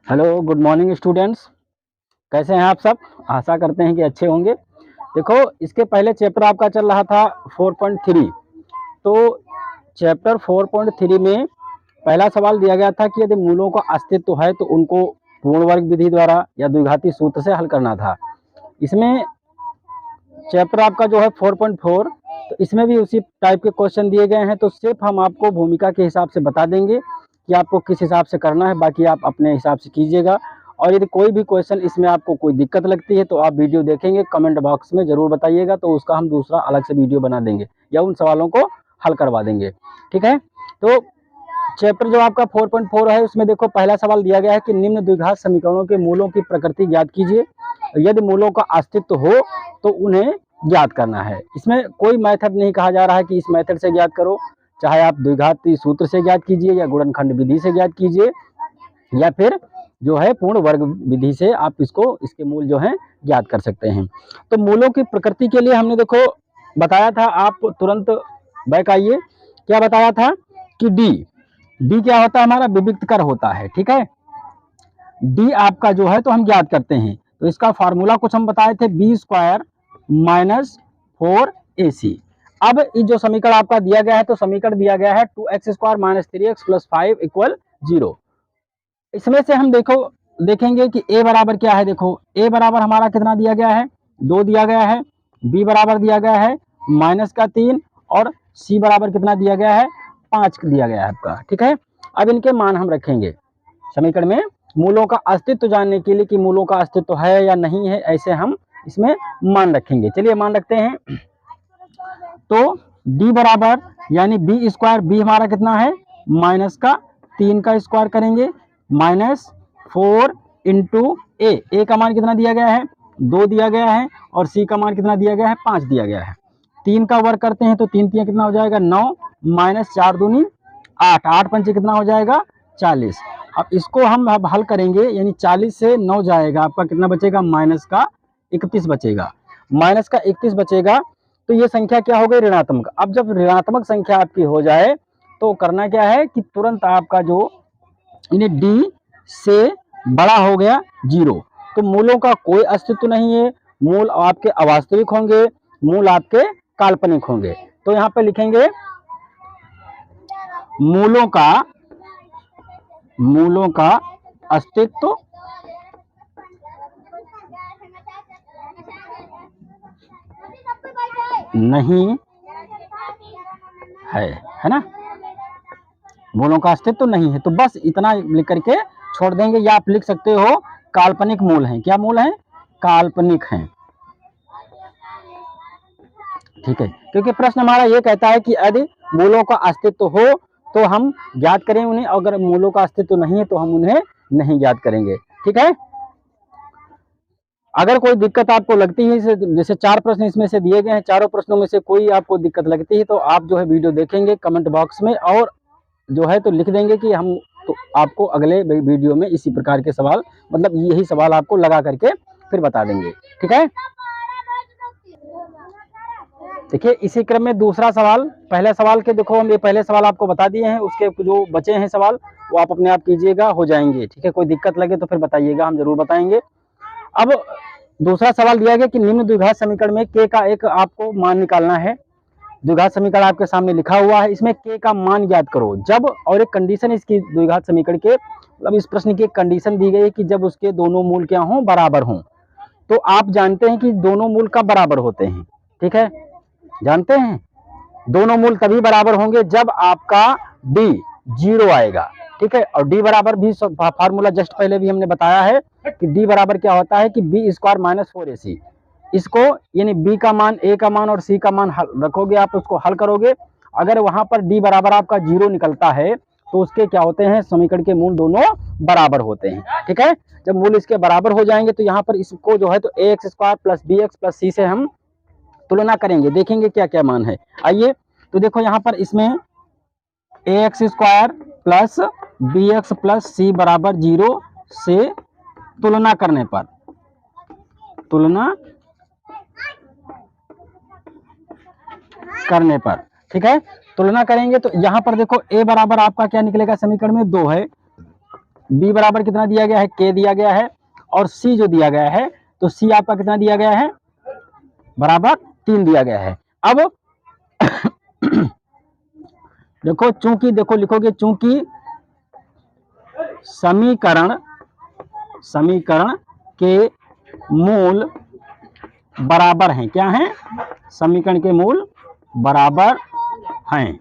Hello, good morning students. कैसे हैं आप सब? आशा करते हैं कि अच्छे होंगे। देखो, इसके पहले चैप्टर आपका चल रहा था 4.3। तो चैप्टर 4.3 में पहला सवाल दिया गया था कि यदि मूलों का अस्तित्व है तो उनको पूर्ण वर्ग विधि द्वारा या द्विघाती सूत्र से हल करना था। इसमें चैप्टर आपका जो है 4.4, तो इसमें भी उसी टाइप के क्वेश्चन दिए गए हैं। तो सिर्फ हम आपको भूमिका के हिसाब से बता देंगे कि आपको किस हिसाब से करना है, बाकी आप अपने हिसाब से कीजिएगा। और यदि कोई भी क्वेश्चन इसमें आपको कोई दिक्कत लगती है तो आप वीडियो देखेंगे, कमेंट बॉक्स में ज़रूर बताइएगा, तो उसका हम दूसरा अलग से वीडियो बना देंगे या उन सवालों को हल करवा देंगे। ठीक है, तो चैप्टर जो आपका 4.4 है उसमें देखो पहला सवाल दिया गया है कि निम्न द्विघात समीकरणों के मूलों की प्रकृति ज्ञात कीजिए। यदि मूलों का अस्तित्व हो तो उन्हें ज्ञात करना है। इसमें कोई मेथड नहीं कहा जा रहा है कि इस मेथड से ज्ञात करो, चाहे आप द्विघाती सूत्र से ज्ञात कीजिए या गुणनखंड विधि से ज्ञात कीजिए या फिर जो है पूर्ण वर्ग विधि से आप इसके मूल जो है ज्ञात कर सकते हैं। तो मूलों की प्रकृति के लिए हमने देखो बताया था, आप तुरंत बैक आइए। क्या बताया था कि डी क्या होता है, हमारा विविक्त कर होता है। ठीक है, डी आपका जो है तो हम ज्ञात करते हैं। तो इसका फार्मूला कुछ हम बताए थे, बी स्क्वायर माइनस 4ac। अब ये जो समीकरण आपका दिया गया है तो समीकरण दिया गया है 2x square minus 3x plus 5 equal 0। इसमें से हम देखेंगे कि a बराबर क्या है। देखो a बराबर हमारा कितना दिया गया है, 2 दिया गया है। b बराबर दिया गया है -3 और c बराबर कितना दिया गया है, 5 दिया गया है आपका। ठीक है, अब इनके मान हम रखेंगे समीकरण में मूलों का अस्तित्व जानने के लिए कि मूलों का अस्तित्व है या नहीं है, ऐसे हम इसमें मान रखेंगे। चलिए मान रखते हैं। तो d बराबर यानी बी स्क्वायर, बी हमारा कितना है -3 का स्क्वायर करेंगे -4 इंटू ए का मान कितना दिया गया है, 2 दिया गया है और सी का मान कितना दिया गया है, 5 दिया गया है। 3 का वर्ग करते हैं तो 3 3 कितना हो जाएगा 9 -4 दूनी 8, 8 पंचे कितना हो जाएगा 40। अब इसको हम अब हल करेंगे, यानी 40 से 9 जाएगा, आपका कितना बचेगा -31 बचेगा। -31 बचेगा तो ये संख्या क्या हो गई, ऋणात्मक। अब जब ऋणात्मक संख्या आपकी हो जाए तो करना क्या है कि तुरंत आपका जो इन्हें डी से बड़ा हो गया 0, तो मूलों का कोई अस्तित्व नहीं है। मूल आपके अवास्तविक होंगे, मूल आपके काल्पनिक होंगे। तो यहाँ पे लिखेंगे मूलों का अस्तित्व नहीं है ना, मूलों का अस्तित्व नहीं है। तो बस इतना लिख करके छोड़ देंगे, या आप लिख सकते हो काल्पनिक मूल हैं। क्या मूल हैं, काल्पनिक हैं। ठीक है, क्योंकि प्रश्न हमारा ये कहता है कि यदि मूलों का अस्तित्व हो तो हम ज्ञात करें उन्हें, अगर मूलों का अस्तित्व नहीं है तो हम उन्हें नहीं ज्ञात करेंगे। ठीक है, अगर कोई दिक्कत आपको लगती है, जैसे 4 प्रश्न इसमें से दिए गए हैं, चारों प्रश्नों में से कोई आपको दिक्कत लगती है तो आप जो है वीडियो देखेंगे कमेंट बॉक्स में और जो है तो लिख देंगे कि हम तो आपको अगले वीडियो में इसी प्रकार के सवाल, मतलब यही सवाल आपको लगा करके फिर बता देंगे। ठीक है, देखिए इसी क्रम में दूसरा सवाल, पहले सवाल के देखो हम ये पहले सवाल आपको बता दिए हैं, उसके जो बचे हैं सवाल वो आप अपने आप कीजिएगा, हो जाएंगे। ठीक है, कोई दिक्कत लगे तो फिर बताइएगा, हम जरूर बताएंगे। अब दूसरा सवाल दिया गया कि निम्न द्विघात समीकरण में के का एक आपको मान निकालना है। द्विघात समीकरण आपके सामने लिखा हुआ है, इसमें के का मान ज्ञात करो जब, और एक कंडीशन इसकी द्विघात समीकरण के, मतलब इस प्रश्न की एक कंडीशन दी गई है कि जब उसके दोनों मूल क्या हों, बराबर हों। तो आप जानते हैं कि दोनों मूल कब बराबर होते हैं। ठीक है, जानते हैं दोनों मूल तभी बराबर होंगे जब आपका डी 0 आएगा। ठीक है, और डी बराबर भी फार्मूला जस्ट पहले भी हमने बताया है कि डी बराबर क्या होता है कि बी स्क्वायर माइनस 4ac। इसको यानी बी का मान, ए का मान और सी का मान रखोगे, आप उसको हल करोगे। अगर वहां पर डी बराबर आपका 0 निकलता है तो उसके क्या होते हैं, समीकरण के मूल दोनों बराबर होते हैं। ठीक है, जब मूल इसके बराबर हो जाएंगे तो यहाँ पर इसको जो है तो ax square plus bx plus c से हम तुलना करेंगे, देखेंगे क्या क्या मान है। आइए तो देखो यहाँ पर इसमें ax square plus bx plus c बराबर 0 से तुलना करने पर, ठीक है, तुलना करेंगे तो यहाँ पर देखो a बराबर आपका क्या निकलेगा, समीकरण में 2 है, बी बराबर कितना दिया गया है, के दिया गया है, और सी जो दिया गया है तो सी आपका कितना दिया गया है, बराबर 3 दिया गया है। अब देखो चूंकि, देखो लिखोगे चूंकि समीकरण के मूल बराबर हैं, क्या हैं, समीकरण के मूल बराबर हैं,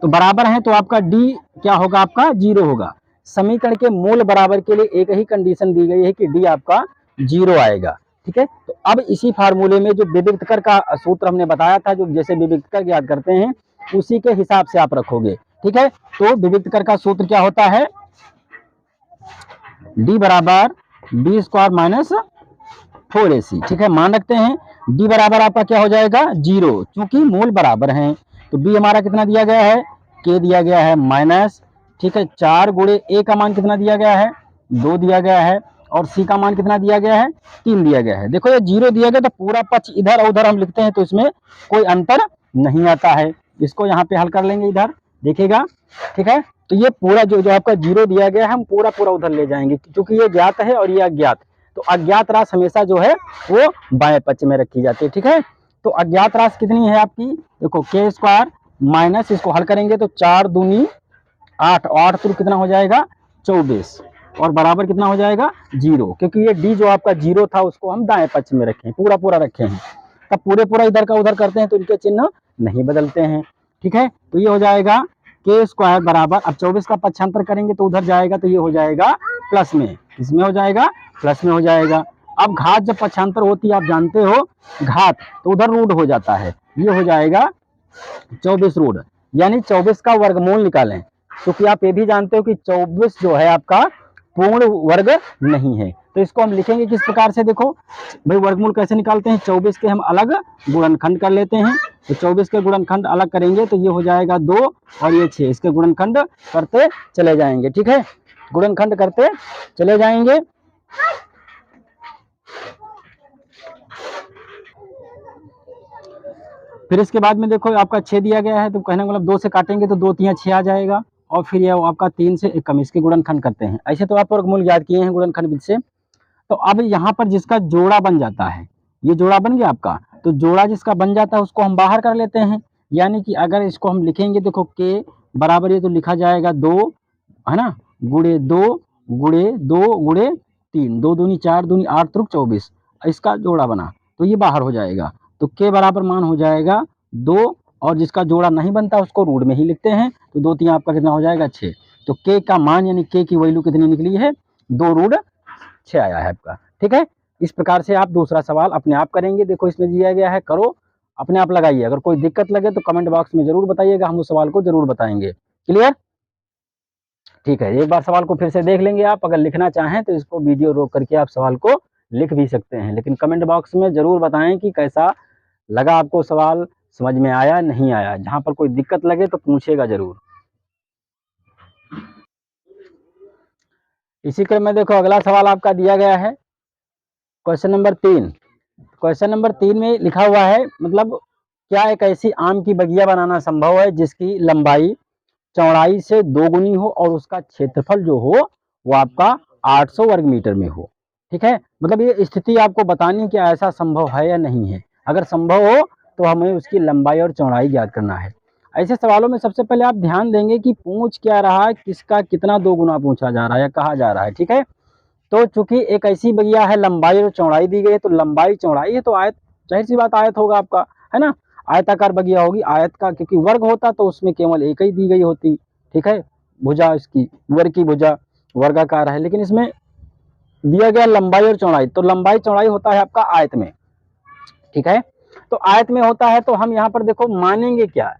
तो बराबर हैं तो आपका डी क्या होगा, आपका 0 होगा। समीकरण के मूल बराबर के लिए एक ही कंडीशन दी गई है कि डी आपका 0 आएगा, ठीक है। तो अब इसी फार्मूले में जो विविक्त कर का सूत्र हमने बताया था, जो जैसे विविक्त कर याद करते हैं उसी के हिसाब से आप रखोगे, ठीक है। तो विविक्त कर का सूत्र क्या होता है, डी बराबर बी स्क्वायर माइनस 4ac, ठीक है। मान रखते हैं डी बराबर आपका क्या हो जाएगा 0, क्योंकि मूल बराबर हैं। तो बी हमारा कितना दिया गया है, के दिया गया है माइनस, ठीक है, 4 गुणे ए का मान कितना दिया गया है, 2 दिया गया है, और सी का मान कितना दिया गया है, 3 दिया गया है। देखो ये 0 दिया गया तो पूरा पक्ष इधर और उधर हम लिखते हैं तो इसमें कोई अंतर नहीं आता है। इसको यहाँ पे हल कर लेंगे, इधर देखिएगा, ठीक है। तो ये पूरा जो आपका 0 दिया गया है हम पूरा उधर ले जाएंगे, क्योंकि ये ज्ञात है और ये अज्ञात। तो अज्ञात राशि हमेशा जो है वो बाएं पक्ष में रखी जाती है, ठीक है। तो अज्ञात राशि कितनी है आपकी, देखो के स्क्वायर माइनस, इसको हल करेंगे तो 4 दूनी 8, 8 तो कितना हो जाएगा 24, और बराबर कितना हो जाएगा 0, क्योंकि ये डी जो आपका 0 था उसको हम दाएं पक्ष में रखे, पूरा रखे हैं। तब पूरा इधर का उधर करते हैं तो इनके चिन्ह नहीं बदलते हैं, ठीक है। तो ये हो जाएगा के स्क्वायर बराबर, अब 24 का पक्षांतर करेंगे तो उधर जाएगा तो ये हो जाएगा प्लस में, किसमें हो जाएगा, प्लस में हो जाएगा। अब घात जब पक्षांतर होती है आप जानते हो घात, तो उधर रूट हो जाता है, ये हो जाएगा 24 रूट, यानी 24 का वर्गमूल निकालें, क्योंकि आप ये भी जानते हो कि 24 जो है आपका पूर्ण वर्ग नहीं है। तो इसको हम लिखेंगे किस प्रकार से, देखो भाई वर्गमूल कैसे निकालते हैं, 24 के हम अलग गुणनखंड कर लेते हैं। तो 24 के गुणनखंड अलग करेंगे तो ये हो जाएगा 2 और ये 6, इसके गुणनखंड करते चले जाएंगे, ठीक है, गुणनखंड करते चले जाएंगे। फिर इसके बाद में देखो आपका 6 दिया गया है, तो कहने का मतलब 2 से काटेंगे तो 2 3 6 आ जाएगा, और फिर ये आपका 3 से 1 कम, इसके गुणनखंड करते हैं। ऐसे तो आप वर्गमूल याद किए हैं गुणनखंड विधि से। तो अब यहाँ पर जिसका जोड़ा बन जाता है, ये जोड़ा बन गया आपका, तो जोड़ा जिसका बन जाता है उसको हम बाहर कर लेते हैं। यानी कि अगर इसको हम लिखेंगे, देखो के बराबर ये तो लिखा जाएगा 2 है ना, गुणे 2 गुणे 2 गुणे 3, 2 दूनी 4 दूनी 8 त्रिक 24, इसका जोड़ा बना तो ये बाहर हो जाएगा। तो के बराबर मान हो जाएगा 2, और जिसका जोड़ा नहीं बनता उसको रूट में ही लिखते हैं, तो 2 3 आपका कितना हो जाएगा 6। तो के का मान यानी के की वैल्यू कितनी निकली है, 2 रूट 6 आया है आपका, ठीक है। इस प्रकार से आप दूसरा सवाल अपने आप करेंगे, देखो इसमें दिया गया है, करो अपने आप लगाइए। अगर कोई दिक्कत लगे तो कमेंट बॉक्स में जरूर बताइएगा, हम उस सवाल को जरूर बताएंगे। क्लियर, ठीक है। एक बार सवाल को फिर से देख लेंगे आप, अगर लिखना चाहें तो इसको वीडियो रोक करके आप सवाल को लिख भी सकते हैं, लेकिन कमेंट बॉक्स में जरूर बताएं कि कैसा लगा आपको सवाल, समझ में आया नहीं आया। जहां पर कोई दिक्कत लगे तो पूछेगा जरूर। इसी क्रम में देखो अगला सवाल आपका दिया गया है क्वेश्चन नंबर 3। क्वेश्चन नंबर 3 में लिखा हुआ है, मतलब क्या एक ऐसी आम की बगिया बनाना संभव है जिसकी लंबाई चौड़ाई से 2 गुनी हो और उसका क्षेत्रफल जो हो वो आपका 800 वर्ग मीटर में हो, ठीक है। मतलब ये स्थिति आपको बतानी कि ऐसा संभव है या नहीं है। अगर संभव हो तो हमें उसकी लंबाई और चौड़ाई ज्ञात करना है। ऐसे सवालों में सबसे पहले आप ध्यान देंगे कि पूछ क्या रहा है, किसका कितना 2 गुना पूछा जा रहा है या कहा जा रहा है, ठीक है। तो चूंकि एक ऐसी बगिया है, लंबाई और चौड़ाई दी गई है, तो लंबाई चौड़ाई है तो आयत, जाहिर सी बात आयत होगा आपका, है ना, आयताकार बगिया होगी। आयत का क्योंकि वर्ग होता तो उसमें केवल एक ही दी गई होती, ठीक है, भुजा इसकी वर्ग की भुजा वर्गाकार है, लेकिन इसमें दिया गया लंबाई और चौड़ाई, तो लंबाई चौड़ाई होता है आपका आयत में, ठीक है। तो आयत में होता है तो हम यहाँ पर देखो मानेंगे क्या,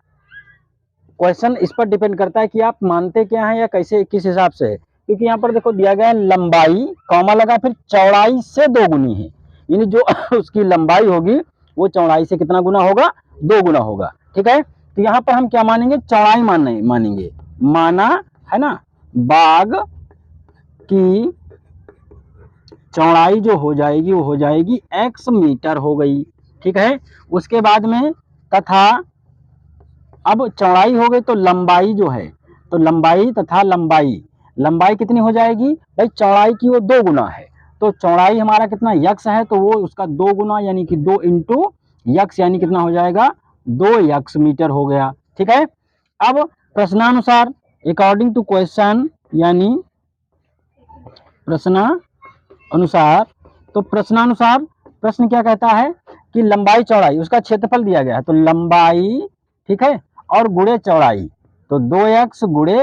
क्वेश्चन इस पर डिपेंड करता है कि आप मानते क्या हैं या कैसे किस हिसाब से है। क्योंकि यहाँ पर देखो दिया गया है लंबाई कॉमा लगा फिर चौड़ाई से 2 गुनी है, यानी जो उसकी लंबाई होगी वो चौड़ाई से कितना गुना होगा, 2 गुना होगा, ठीक है। तो यहाँ पर हम क्या मानेंगे, चौड़ाई मानेंगे, माना है ना, बाग की चौड़ाई जो हो जाएगी वो हो जाएगी x मीटर हो गई, ठीक है। उसके बाद में तथा अब चौड़ाई हो गई तो लंबाई जो है, तो लंबाई तथा लंबाई लंबाई कितनी हो जाएगी भाई, चौड़ाई की वो 2 गुना है, तो चौड़ाई हमारा कितना यक्स है, तो वो उसका 2 गुना यानी कि 2 इंटू यक्स यानी कितना हो जाएगा 2 यक्स मीटर हो गया। ठीक है, अब प्रश्नानुसार अकॉर्डिंग टू क्वेश्चन यानी प्रश्न अनुसार, तो प्रश्नानुसार प्रश्न क्या कहता है कि लंबाई चौड़ाई उसका क्षेत्रफल दिया गया है, तो लंबाई ठीक है और गुणे चौड़ाई, तो 2x गुणे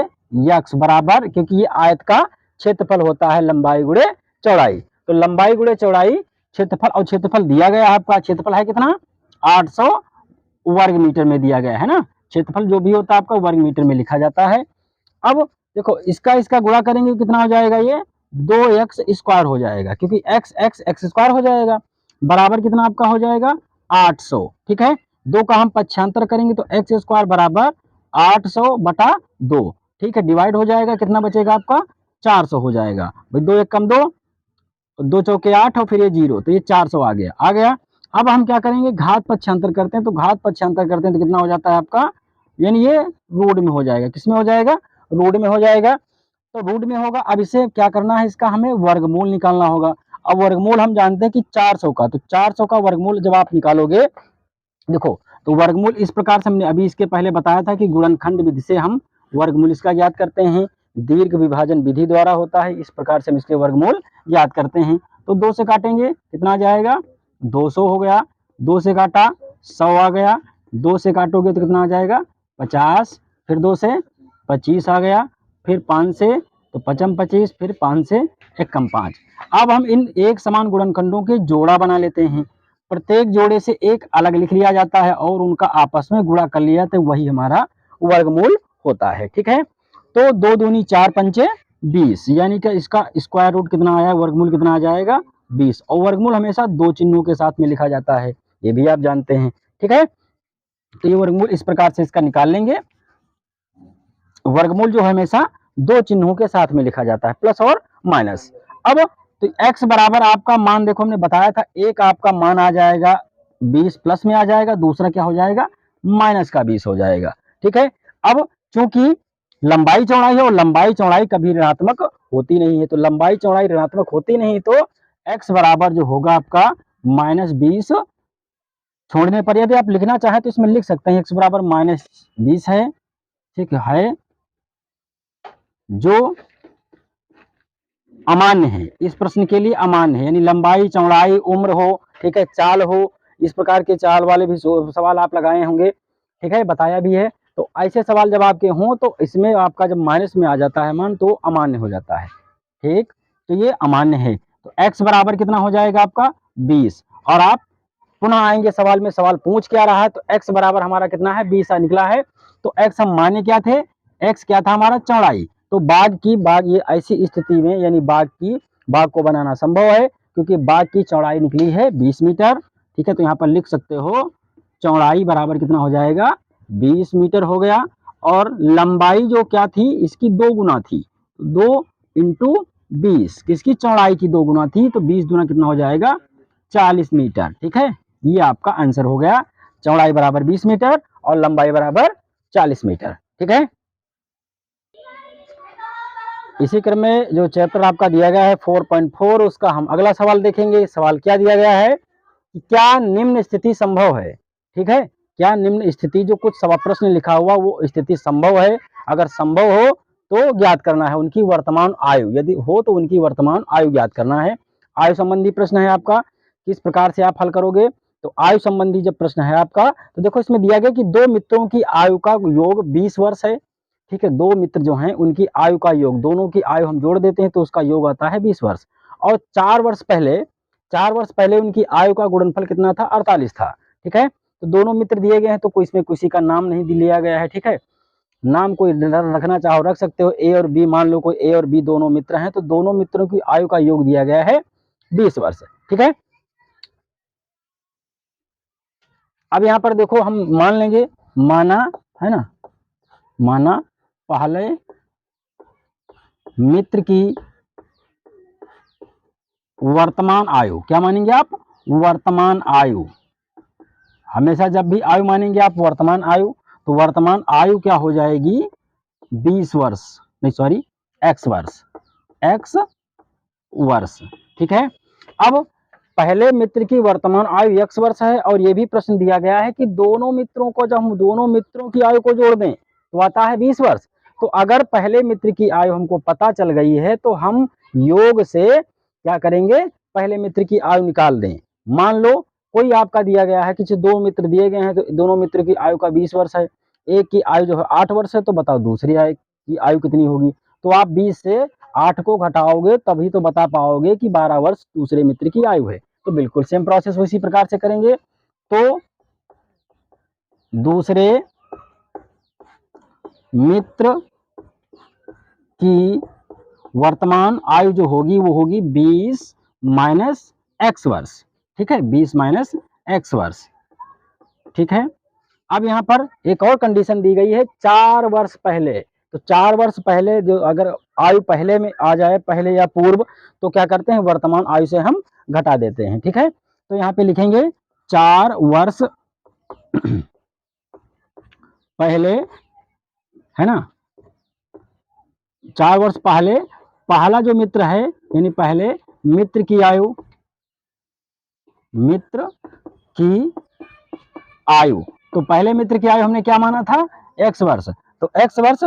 यक्स बराबर, क्योंकि ये आयत का क्षेत्रफल होता है लंबाई गुणे चौड़ाई, तो लंबाई गुणे चौड़ाई क्षेत्रफल, और क्षेत्रफल दिया गया है आपका, क्षेत्रफल है कितना 800 वर्ग मीटर में दिया गया है ना, क्षेत्रफल जो भी होता है आपका वर्ग मीटर में लिखा जाता है। अब देखो इसका गुणा करेंगे कितना हो जाएगा, ये 2x स्क्वायर हो जाएगा, क्योंकि x x x स्क्वायर हो जाएगा, बराबर कितना आपका हो जाएगा 800। ठीक है, 2 का हम पक्षांतर करेंगे तो x स्क्वायर बराबर 800 बटा 2। ठीक है, डिवाइड हो जाएगा, कितना बचेगा आपका 400 हो जाएगा भाई, 2 1 कम 2, 2 चौके 8 और फिर ये 0, तो ये 400 आ गया। अब हम क्या करेंगे, घात पक्षांतर करते हैं, तो घात पक्षांतर करते हैं तो कितना हो जाता है आपका, यानी ये रूट में हो जाएगा, किसमें हो जाएगा रूट में हो जाएगा, तो रूट में होगा। अब इसे क्या करना है, इसका हमें वर्गमूल निकालना होगा। अब वर्गमूल हम जानते हैं कि 400 का, तो 400 का वर्गमूल जब आप निकालोगे, देखो तो वर्गमूल इस प्रकार से हमने अभी इसके पहले बताया था कि गुणनखंड विधि से हम वर्गमूल इसका ज्ञात करते हैं, दीर्घ विभाजन विधि द्वारा होता है, इस प्रकार से हम इसके वर्गमूल ज्ञात करते हैं। तो 2 से काटेंगे कितना आ जाएगा 200 हो गया, 2 से काटा 100 आ गया, 2 से काटोगे तो कितना आ जाएगा 50, फिर 2 से 25 आ गया, फिर 5 से तो 55 25, फिर 5 से 1 कम 5। अब हम इन एक समान गुणनखंडों के जोड़ा बना लेते हैं, प्रत्येक जोड़े से एक अलग लिख लिया जाता है और उनका आपस में गुणा कर लिया तो वही हमारा वर्गमूल होता है। ठीक है, तो 2 दूनी 4 पंचे 20, यानी कि इसका स्क्वायर रूट कितना आया, वर्गमूल कितना आ जाएगा 20, और वर्गमूल हमेशा 2 चिन्हों के साथ में लिखा जाता है, ये भी आप जानते हैं। ठीक है, तो ये वर्गमूल इस प्रकार से इसका निकाल लेंगे, वर्गमूल जो हमेशा 2 चिन्हों के साथ में लिखा जाता है, प्लस और माइनस। अब तो x बराबर आपका मान देखो हमने बताया था, एक आपका मान आ जाएगा 20 प्लस में आ जाएगा, दूसरा क्या हो जाएगा माइनस का 20 हो जाएगा। ठीक है, अब चूंकि लंबाई चौड़ाई है और लंबाई चौड़ाई कभी ऋणात्मक होती नहीं है, तो लंबाई चौड़ाई ऋणात्मक होती नहीं, तो x बराबर जो होगा आपका -20, छोड़ने पर यदि आप लिखना चाहें तो इसमें लिख सकते हैं x बराबर -20 है। ठीक है, जो अमान्य है, इस प्रश्न के लिए अमान्य है, यानी लंबाई चौड़ाई उम्र हो, ठीक है, चाल हो, इस प्रकार के चाल वाले भी सवाल आप लगाए होंगे। ठीक है, बताया भी है, तो ऐसे सवाल जब आपके हों तो इसमें आपका जब माइनस में आ जाता है मान तो अमान्य हो जाता है। ठीक, तो ये अमान्य है, तो x बराबर कितना हो जाएगा आपका 20, और आप पुनः आएंगे सवाल में, सवाल पूछ क्या रहा है, तो x बराबर हमारा कितना है 20 निकला है, तो x हम माने क्या थे, x क्या था हमारा चौड़ाई, तो बाघ ये ऐसी स्थिति में यानी बाघ को बनाना संभव है क्योंकि बाघ की चौड़ाई निकली है 20 मीटर। ठीक है, तो यहाँ पर लिख सकते हो चौड़ाई बराबर कितना हो जाएगा 20 मीटर हो गया, और लंबाई जो क्या थी इसकी 2 गुना थी, 2 इंटू 20, किसकी चौड़ाई की 2 गुना थी, तो 20 गुना कितना हो जाएगा 40 मीटर। ठीक है, ये आपका आंसर हो गया, चौड़ाई बराबर 20 मीटर और लंबाई बराबर 40 मीटर। ठीक है, इसी क्रम में जो चैप्टर आपका दिया गया है 4.4, उसका हम अगला सवाल देखेंगे। सवाल क्या दिया गया है कि क्या निम्न स्थिति संभव है। ठीक है, क्या निम्न स्थिति, जो कुछ सवाल प्रश्न लिखा हुआ वो स्थिति संभव है, अगर संभव हो तो ज्ञात करना है उनकी वर्तमान आयु, यदि हो तो उनकी वर्तमान आयु ज्ञात करना है। आयु संबंधी प्रश्न है आपका, किस प्रकार से आप हल करोगे, तो आयु संबंधी जब प्रश्न है आपका, तो देखो इसमें दिया गया कि 2 मित्रों की आयु का योग 20 वर्ष है। ठीक है, 2 मित्र जो हैं उनकी आयु का योग, दोनों की आयु हम जोड़ देते हैं तो उसका योग आता है 20 वर्ष, और 4 वर्ष पहले उनकी आयु का गुणनफल कितना था 48 था। ठीक है, तो दोनों मित्र दिए गए हैं, तो कोई इसमें किसी का नाम नहीं लिया गया है। ठीक है, नाम कोई रखना चाहो रख सकते हो, ए और बी, मान लो कोई ए और बी दोनों मित्र हैं, तो दोनों मित्रों की आयु का योग दिया गया है 20 वर्ष। ठीक है, अब यहाँ पर देखो हम मान लेंगे, माना है ना, माना पहले मित्र की वर्तमान आयु, क्या मानेंगे आप वर्तमान आयु, हमेशा जब भी आयु मानेंगे आप वर्तमान आयु, तो वर्तमान आयु क्या हो जाएगी 20 वर्ष, नहीं सॉरी एक्स वर्ष, एक्स वर्ष। ठीक है, अब पहले मित्र की वर्तमान आयु x वर्ष है और ये भी प्रश्न दिया गया है कि दोनों मित्रों को, जब हम दोनों मित्रों की आयु को जोड़ दें तो आता है 20 वर्ष। तो अगर पहले मित्र की आयु हमको पता चल गई है तो हम योग से क्या करेंगे, पहले मित्र की आयु निकाल दें। मान लो कोई आपका दिया गया है, किसी दो मित्र दिए गए हैं, तो दोनों मित्र की आयु का 20 वर्ष है, एक की आयु जो है 8 वर्ष है, तो बताओ दूसरी आयु की आयु कितनी होगी। तो आप 20 से 8 को घटाओगे तभी तो बता पाओगे कि 12 वर्ष दूसरे मित्र की आयु है। तो बिल्कुल सेम प्रोसेस उसी प्रकार से करेंगे। तो दूसरे मित्र की वर्तमान आयु जो होगी वो होगी 20 माइनस एक्स वर्ष। ठीक है, 20 माइनस एक्स वर्ष। ठीक है, अब यहाँ पर एक और कंडीशन दी गई है 4 वर्ष पहले। तो 4 वर्ष पहले जो अगर आयु पहले में आ जाए, पहले या पूर्व, तो क्या करते हैं, वर्तमान आयु से हम घटा देते हैं। ठीक है, तो यहाँ पे लिखेंगे 4 वर्ष पहले, है ना, 4 वर्ष पहले पहला जो मित्र है, यानी पहले मित्र की आयु, मित्र की आयु, तो पहले मित्र की आयु हमने क्या माना था, x वर्ष। तो x वर्ष,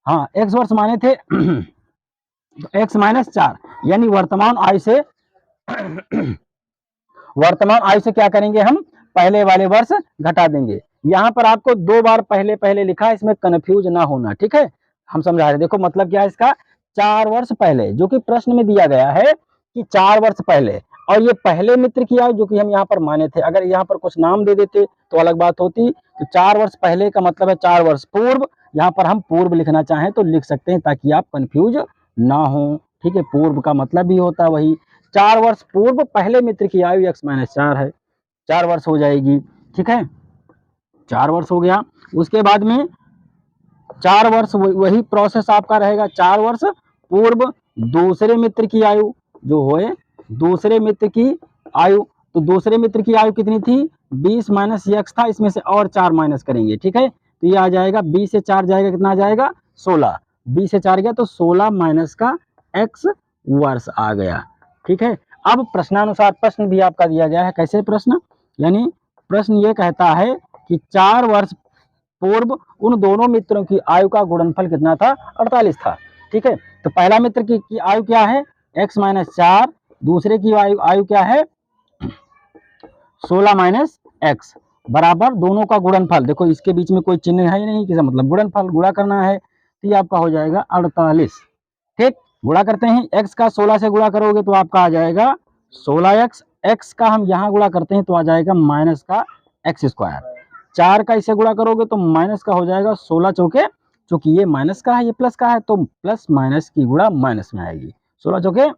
हाँ x वर्ष माने थे तो x माइनस 4, यानी वर्तमान आयु से वर्तमान आयु से क्या करेंगे, हम पहले वाले वर्ष घटा देंगे। यहाँ पर आपको 2 बार पहले पहले लिखा है, इसमें कंफ्यूज ना होना। ठीक है, हम समझा रहे, देखो मतलब क्या है इसका, 4 वर्ष पहले जो कि प्रश्न में दिया गया है कि 4 वर्ष पहले, और ये पहले मित्र की आयु जो कि हम यहाँ पर माने थे, अगर यहाँ पर कुछ नाम दे देते तो अलग बात होती। तो 4 वर्ष पहले का मतलब है 4 वर्ष पूर्व, यहाँ पर हम पूर्व लिखना चाहें तो लिख सकते हैं ताकि आप कंफ्यूज ना हो। ठीक है, पूर्व का मतलब भी होता है वही, 4 वर्ष पूर्व पहले मित्र की आयु x माइनस 4 है, 4 वर्ष हो जाएगी। ठीक है, 4 वर्ष हो गया। उसके बाद में 4 वर्ष वही प्रोसेस आपका रहेगा, 4 वर्ष पूर्व दूसरे मित्र की आयु जो होए, दूसरे मित्र की आयु, तो दूसरे मित्र की आयु कितनी थी, 20 माइनस x था, इसमें से और 4 माइनस करेंगे। ठीक है, तो ये आ जाएगा 20 से 4 जाएगा, कितना आ जाएगा 16, 20 से 4 गया तो 16 माइनस का x वर्ष आ गया। ठीक है, अब प्रश्नानुसार प्रश्न भी आपका दिया गया है, कैसे प्रश्न, यानी प्रश्न ये कहता है कि 4 वर्ष पूर्व उन दोनों मित्रों की आयु का गुणनफल कितना था, 48 था। ठीक है, तो पहला मित्र की आयु क्या है, x माइनस 4, दूसरे की आयु क्या है, 16 माइनस एक्स, बराबर दोनों का गुणनफल। देखो इसके बीच में कोई चिन्ह है ही नहीं, किसी मतलब गुणनफल गुणा करना है, तो ये आपका हो जाएगा 48। ठीक, गुणा करते हैं, x का 16 से गुणा करोगे तो आपका आ जाएगा 16x, x का हम यहाँ गुणा करते हैं तो आ जाएगा माइनस का एक्स स्क्वायर, 4 का इसे गुणा करोगे तो माइनस का हो जाएगा 16 चौके, चूंकि ये माइनस का है ये प्लस का है तो प्लस माइनस की गुणा माइनस में आएगी, 16 चौके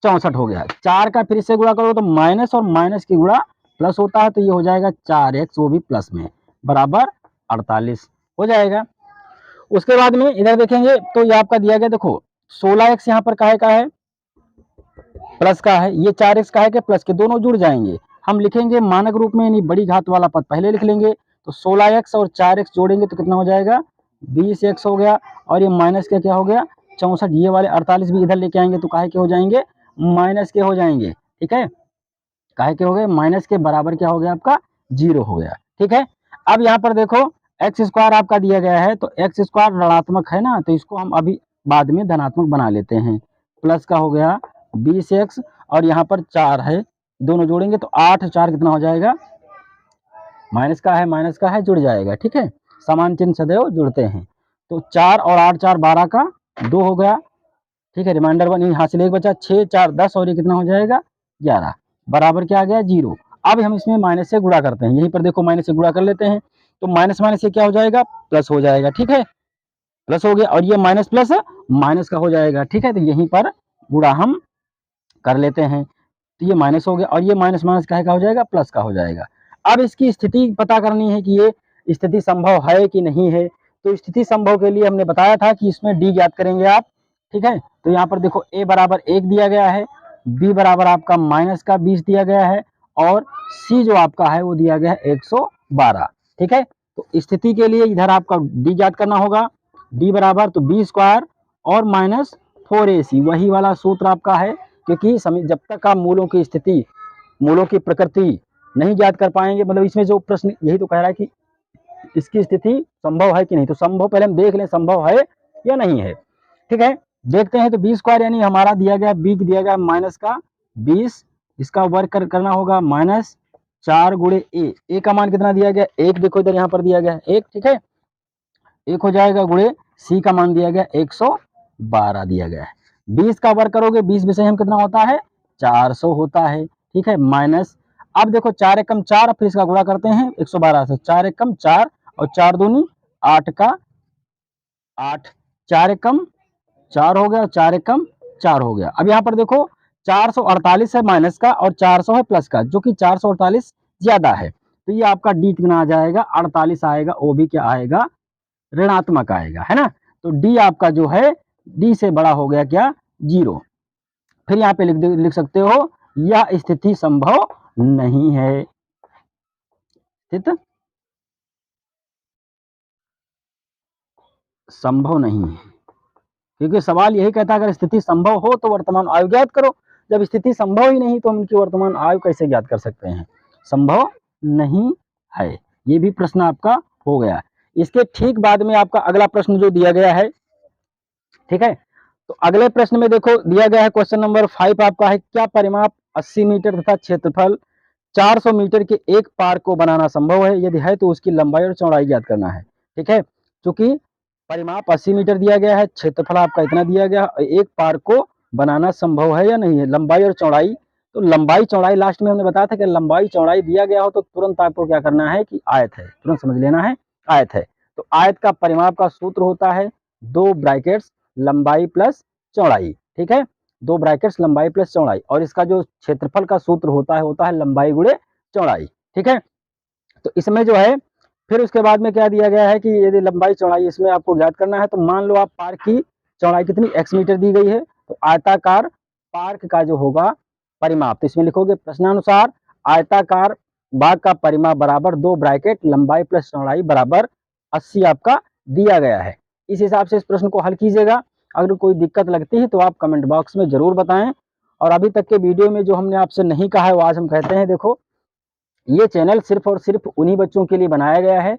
64 हो गया। 4 का फिर से गुणा करो तो माइनस और माइनस की गुणा प्लस होता है, तो ये हो जाएगा 4x, वो भी प्लस में, बराबर 48 हो जाएगा। उसके बाद में इधर देखेंगे तो ये आपका दिया गया, देखो 16x यहाँ पर काहे का है, प्लस का है, ये 4x का है कि प्लस के, दोनों जुड़ जाएंगे, हम लिखेंगे मानक रूप में, यानी बड़ी घात वाला पद पहले लिख लेंगे। तो 16x और 4x जोड़ेंगे तो कितना हो जाएगा, 20x हो गया, और ये माइनस के क्या हो गया 64, ये वाले 48 भी इधर लेके आएंगे तो काहे के हो जाएंगे, माइनस के हो जाएंगे। ठीक है, काहे के हो गए, माइनस के, बराबर क्या हो गया आपका 0 हो गया। ठीक है, अब यहाँ पर देखो एक्स स्क्वायर आपका दिया गया है, तो एक्स स्क्वायर ऋणात्मक है ना, तो इसको हम अभी बाद में धनात्मक बना लेते हैं, प्लस का हो गया 20x, और यहाँ पर 4 है, दोनों जोड़ेंगे तो 8 4 कितना हो जाएगा, माइनस का है माइनस का है जुड़ जाएगा। ठीक है, समान चिन्ह सदैव जुड़ते हैं, तो 4 और 8 4 12 का 2 हो गया। ठीक है, रिमाइंडर 1 यहाँ से 1 बचा, 6 4 10, और ये कितना हो जाएगा 11, बराबर क्या आ गया 0। अब हम इसमें माइनस से गुणा करते हैं, यहीं पर देखो माइनस से गुणा कर लेते हैं, तो माइनस माइनस से क्या हो जाएगा, प्लस हो जाएगा। ठीक है, प्लस हो गया, और ये माइनस प्लस माइनस का हो जाएगा। ठीक है, तो यहीं पर गुणा हम कर लेते हैं, तो ये माइनस हो गया, और ये माइनस माइनस का हो जाएगा, प्लस का हो जाएगा। अब इसकी स्थिति पता करनी है कि ये स्थिति संभव है कि नहीं है, तो स्थिति संभव के लिए हमने बताया था कि इसमें डी ज्ञात करेंगे आप। ठीक है, तो यहाँ पर देखो a बराबर 1 दिया गया है, b बराबर आपका माइनस का 20 दिया गया है, और c जो आपका है वो दिया गया है 112। ठीक है, तो स्थिति के लिए इधर आपका d ज्ञात करना होगा, d बराबर तो b स्क्वायर और माइनस 4AC, वही वाला सूत्र आपका है, क्योंकि जब तक आप मूलों की स्थिति, मूलों की प्रकृति नहीं ज्ञात कर पाएंगे, मतलब इसमें जो प्रश्न यही तो कह रहा है कि इसकी स्थिति संभव है कि नहीं, तो संभव पहले हम देख लें संभव है या नहीं है। ठीक है, देखते हैं। तो बी स्क्वायर यानी हमारा दिया गया, बी दिया गया माइनस का 20, इसका वर्क करना होगा माइनस 4 गुणे ए का मान कितना दिया गया, 1, देखो इधर यहाँ पर दिया गया 1, ठीक है, 1 हो जाएगा, गुणे सी का मान दिया गया 112 दिया गया है। 20 का वर्क करोगे, 20 विषय हम कितना होता है, 400 होता है, ठीक है, माइनस, अब देखो 4 एकम 4, फिर इसका गुणा करते हैं 112 से, 4 एकम 4 और 4 दूनी 8 का 8, 4 एकम 4 हो गया, 4 एकम 4 हो गया। अब यहाँ पर देखो 448 है माइनस का और 400 है प्लस का, जो कि 448 ज्यादा है, तो ये आपका डी कितना आ जाएगा, 48 आएगा, ओ भी क्या आएगा, ऋणात्मक आएगा, है ना। तो डी आपका जो है, डी से बड़ा हो गया क्या, 0। फिर यहाँ पे लिख सकते हो, यह स्थिति संभव नहीं है, संभव नहीं है, क्योंकि सवाल यही कहता है अगर स्थिति संभव हो तो वर्तमान आयु ज्ञात करो। जब स्थिति संभव ही नहीं तो हम इनकी वर्तमान आयु कैसे ज्ञात कर सकते हैं, संभव नहीं है। ये भी प्रश्न आपका हो गया। इसके ठीक बाद में आपका अगला प्रश्न जो दिया गया है, ठीक है, तो अगले प्रश्न में देखो दिया गया है क्वेश्चन नंबर 5 आपका है, क्या परिमाप 80 मीटर तथा क्षेत्रफल 400 मीटर के एक पार्क को बनाना संभव है, यदि है तो उसकी लंबाई और चौड़ाई ज्ञात करना है। ठीक है, क्योंकि परिमाप 80 मीटर दिया गया है, क्षेत्रफल आपका इतना दिया गया, एक पार्क को बनाना संभव है या नहीं है, लंबाई और चौड़ाई, तो लंबाई चौड़ाई लास्ट में हमने बताया था कि लंबाई चौड़ाई दिया गया हो तो तुरंत आपको क्या करना है कि आयत है, तुरंत समझ लेना है आयत है। तो आयत का परिमाप का सूत्र होता है 2 ब्रैकेट्स लंबाई प्लस चौड़ाई, ठीक है, 2 ब्रैकेट्स लंबाई प्लस चौड़ाई, और इसका जो क्षेत्रफल का सूत्र होता है लंबाई गुणे चौड़ाई, ठीक है। तो इसमें जो है फिर उसके बाद में क्या दिया गया है कि यदि लंबाई चौड़ाई इसमें आपको ज्ञात करना है, तो मान लो आप पार्क की चौड़ाई कितनी x मीटर दी गई है, तो आयताकार पार्क का जो होगा परिमाप, तो इसमें लिखोगे प्रश्नानुसार आयताकार बाग का परिमाप बराबर 2 ब्रैकेट लंबाई प्लस चौड़ाई बराबर 80 आपका दिया गया है। इस हिसाब से इस प्रश्न को हल कीजिएगा। अगर कोई दिक्कत लगती है तो आप कमेंट बॉक्स में जरूर बताएं। और अभी तक के वीडियो में जो हमने आपसे नहीं कहा है वो आज हम कहते हैं। देखो, ये चैनल सिर्फ और सिर्फ उन्हीं बच्चों के लिए बनाया गया है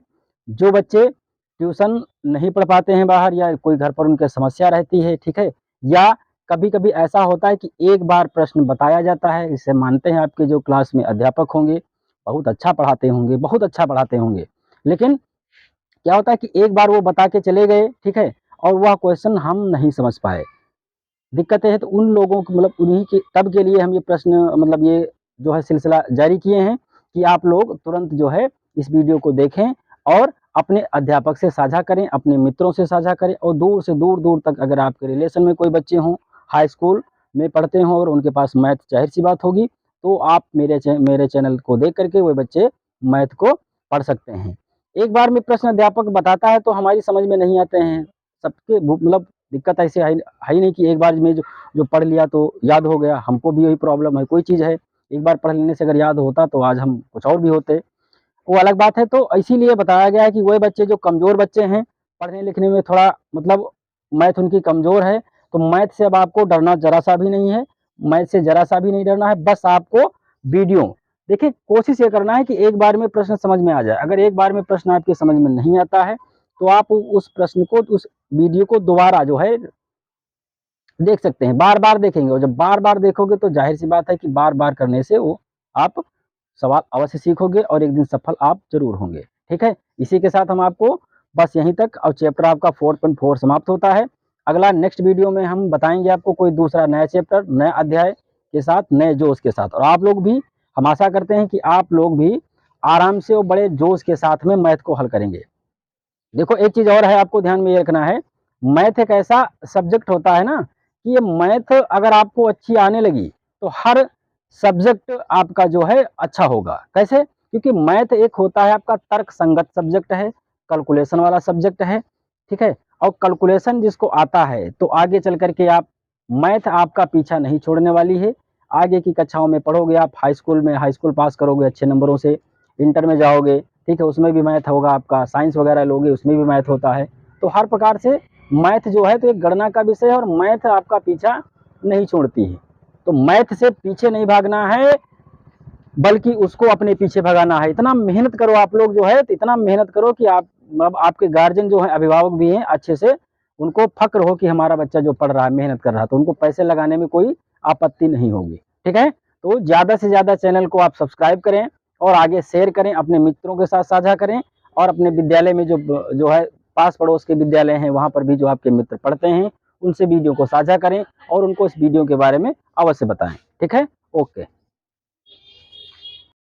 जो बच्चे ट्यूशन नहीं पढ़ पाते हैं बाहर, या कोई घर पर उनके समस्या रहती है, ठीक है, या कभी कभी ऐसा होता है कि एक बार प्रश्न बताया जाता है, इससे मानते हैं आपके जो क्लास में अध्यापक होंगे बहुत अच्छा पढ़ाते होंगे, बहुत अच्छा पढ़ाते होंगे, लेकिन क्या होता है कि एक बार वो बता के चले गए, ठीक है, और वह क्वेश्चन हम नहीं समझ पाए, दिक्कतें हैं, तो उन लोगों को मतलब उन्हीं के तब के लिए हम ये प्रश्न मतलब ये जो है सिलसिला जारी किए हैं कि आप लोग तुरंत जो है इस वीडियो को देखें और अपने अध्यापक से साझा करें, अपने मित्रों से साझा करें, और दूर से दूर दूर तक अगर आपके रिलेशन में कोई बच्चे हों, हाई स्कूल में पढ़ते हों और उनके पास मैथ जाहिर सी बात होगी, तो आप मेरे चैनल को देख करके वो बच्चे मैथ को पढ़ सकते हैं। एक बार में प्रश्न अध्यापक बताता है तो हमारी समझ में नहीं आते हैं सबके, मतलब दिक्कत ऐसे है ही नहीं कि एक बार में जो पढ़ लिया तो याद हो गया। हमको भी यही प्रॉब्लम है, कोई चीज़ है एक बार पढ़ लेने से अगर याद होता तो आज हम कुछ और भी होते, वो अलग बात है। तो इसीलिए बताया गया है कि वही बच्चे जो कमज़ोर बच्चे हैं, पढ़ने लिखने में थोड़ा मतलब मैथ उनकी कमज़ोर है, तो मैथ से अब आपको डरना ज़रा सा भी नहीं है, मैथ से ज़रा सा भी नहीं डरना है। बस आपको वीडियो देखिए, कोशिश ये करना है कि एक बार में प्रश्न समझ में आ जाए। अगर एक बार में प्रश्न आपके समझ में नहीं आता है तो आप उस प्रश्न को, उस वीडियो को दोबारा जो है देख सकते हैं, बार बार देखेंगे, और जब बार बार देखोगे तो जाहिर सी बात है कि बार बार करने से वो आप सवाल अवश्य सीखोगे और एक दिन सफल आप जरूर होंगे। ठीक है, इसी के साथ हम आपको बस यहीं तक, और चैप्टर आपका 4.4 समाप्त होता है। अगला नेक्स्ट वीडियो में हम बताएंगे आपको कोई दूसरा नया चैप्टर, नया अध्याय के साथ, नए जोश के साथ। और आप लोग भी, हम आशा करते हैं कि आप लोग भी आराम से और बड़े जोश के साथ में मैथ को हल करेंगे। देखो, एक चीज और है, आपको ध्यान में ये रखना है, मैथ एक ऐसा सब्जेक्ट होता है ना कि ये मैथ अगर आपको अच्छी आने लगी तो हर सब्जेक्ट आपका जो है अच्छा होगा। कैसे? क्योंकि मैथ एक होता है आपका तर्क संगत सब्जेक्ट है, कैलकुलेशन वाला सब्जेक्ट है, ठीक है, और कैलकुलेशन जिसको आता है तो आगे चल करके आप, मैथ आपका पीछा नहीं छोड़ने वाली है। आगे की कक्षाओं में पढ़ोगे आप, हाई स्कूल में हाई स्कूल पास करोगे अच्छे नंबरों से, इंटर में जाओगे, ठीक है, उसमें भी मैथ होगा आपका, साइंस वगैरह लोगे उसमें भी मैथ होता है। तो हर प्रकार से मैथ जो है तो एक गणना का विषय है और मैथ आपका पीछा नहीं छोड़ती है। तो मैथ से पीछे नहीं भागना है, बल्कि उसको अपने पीछे भगाना है। इतना मेहनत करो आप लोग जो है, तो इतना मेहनत करो कि आप अब आपके गार्जियन जो है, अभिभावक भी हैं अच्छे से, उनको फक्र हो कि हमारा बच्चा जो पढ़ रहा है, मेहनत कर रहा है, तो उनको पैसे लगाने में कोई आपत्ति नहीं होगी। ठीक है, तो ज़्यादा से ज़्यादा चैनल को आप सब्सक्राइब करें और आगे शेयर करें, अपने मित्रों के साथ साझा करें, और अपने विद्यालय में जो है पास पड़ोस के विद्यालय हैं, वहाँ पर भी जो आपके मित्र पढ़ते हैं, उनसे वीडियो को साझा करें और उनको इस वीडियो के बारे में अवश्य बताएं। ठीक है, ओके।